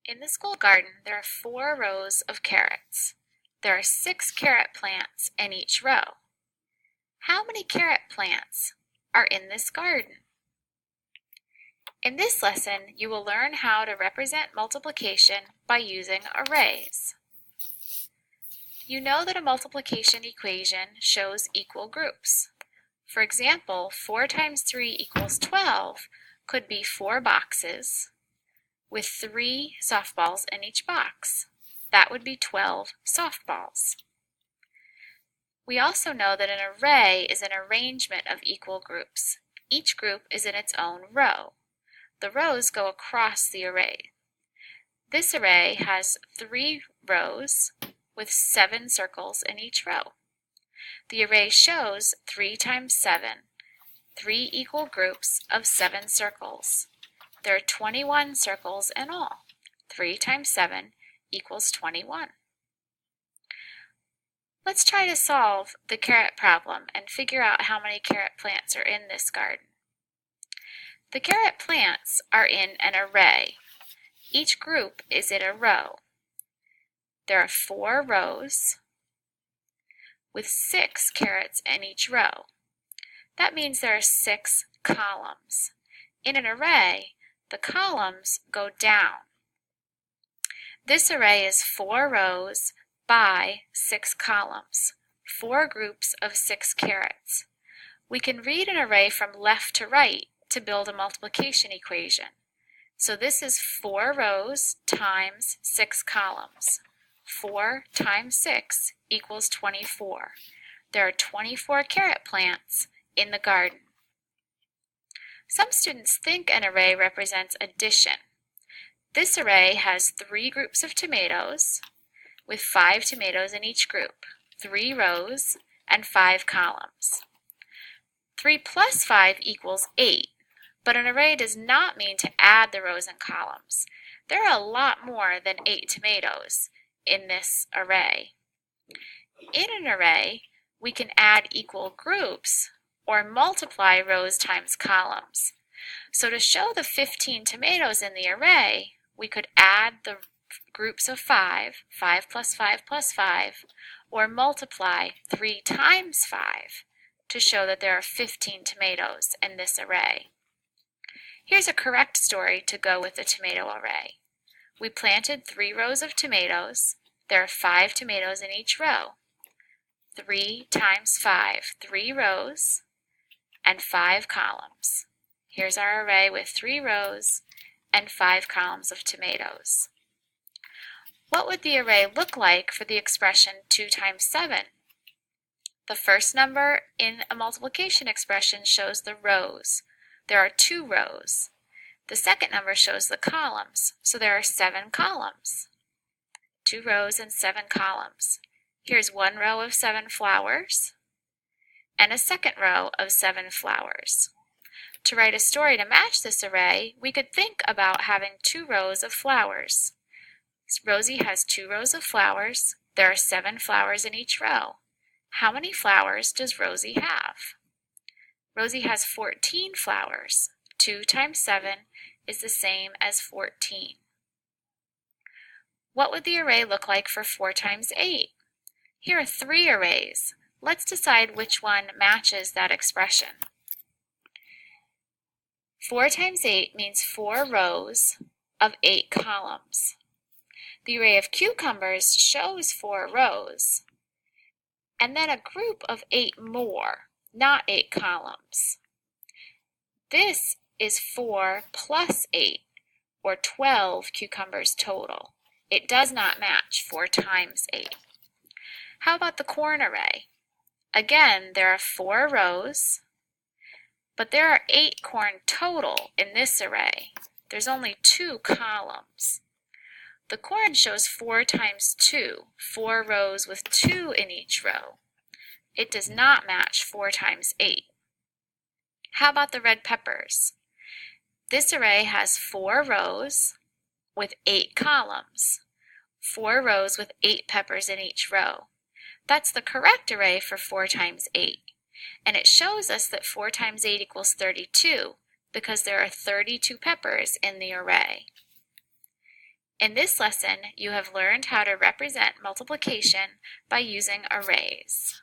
In the school garden, there are 4 rows of carrots. There are 6 carrot plants in each row. How many carrot plants are in this garden? In this lesson, you will learn how to represent multiplication by using arrays. You know that a multiplication equation shows equal groups. For example, 4 times 3 equals 12 could be 4 boxes with 3 softballs in each box. That would be 12 softballs. We also know that an array is an arrangement of equal groups. Each group is in its own row. The rows go across the array. This array has 3 rows with 7 circles in each row. The array shows 3 times 7, 3 equal groups of 7 circles. There are 21 circles in all. 3 times 7 equals 21. Let's try to solve the carrot problem and figure out how many carrot plants are in this garden. The carrot plants are in an array. Each group is in a row. There are 4 rows with 6 carrots in each row. That means there are 6 columns. In an array, the columns go down. This array is 4 rows by 6 columns, 4 groups of 6 carrots. We can read an array from left to right to build a multiplication equation. So this is 4 rows times 6 columns. 4 times 6 equals 24. There are 24 carrot plants in the garden. Some students think an array represents addition. This array has 3 groups of tomatoes with 5 tomatoes in each group, 3 rows and 5 columns. 3 plus 5 equals 8, but an array does not mean to add the rows and columns. There are a lot more than 8 tomatoes in this array. In an array, we can add equal groups or multiply rows times columns. So to show the 15 tomatoes in the array, we could add the groups of 5, 5 plus 5 plus 5, or multiply 3 times 5 to show that there are 15 tomatoes in this array. Here's a correct story to go with the tomato array. We planted 3 rows of tomatoes. There are 5 tomatoes in each row. 3 times 5, 3 rows and 5 columns. Here's our array with 3 rows and 5 columns of tomatoes. What would the array look like for the expression 2 times 7? The first number in a multiplication expression shows the rows. There are 2 rows. The second number shows the columns, so there are 7 columns. 2 rows and 7 columns. Here's 1 row of 7 flowers and a second row of 7 flowers. To write a story to match this array, we could think about having 2 rows of flowers. Rosie has 2 rows of flowers. There are 7 flowers in each row. How many flowers does Rosie have? Rosie has 14 flowers. 2 times 7 is the same as 14. What would the array look like for 4 times 8? Here are 3 arrays. Let's decide which one matches that expression. 4 times 8 means 4 rows of 8 columns. The array of cucumbers shows 4 rows, and then a group of 8 more, not 8 columns. This is 4 plus 8, or 12 cucumbers total. It does not match 4 times 8. How about the corn array? Again, there are 4 rows, but there are 8 corn total in this array. There's only 2 columns. The corn shows 4 times 2, 4 rows with 2 in each row. It does not match 4 times 8. How about the red peppers? This array has 4 rows with 8 columns, 4 rows with 8 peppers in each row. That's the correct array for 4 times 8, and it shows us that 4 times 8 equals 32 because there are 32 peppers in the array. In this lesson, you have learned how to represent multiplication by using arrays.